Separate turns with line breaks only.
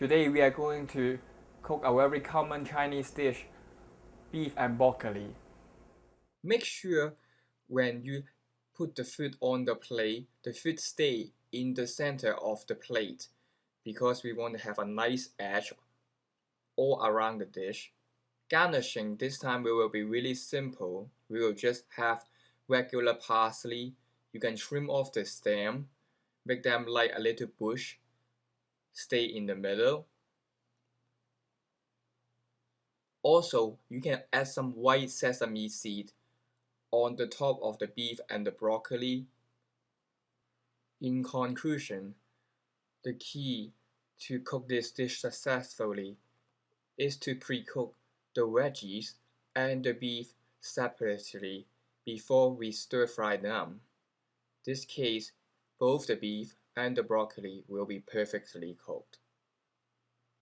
Today we are going to cook a very common Chinese dish, beef and broccoli.
Make sure when you put the food on the plate, the food stay in the center of the plate because we want to have a nice edge all around the dish. Garnishing this time will be really simple. We will just have regular parsley. You can trim off the stem, make them like a little bush, stay in the middle. Also, you can add some white sesame seed on the top of the beef and the broccoli. In conclusion, the key to cook this dish successfully is to pre-cook the veggies and the beef separately before we stir-fry them. In this case, both the beef and the broccoli will be perfectly cooked.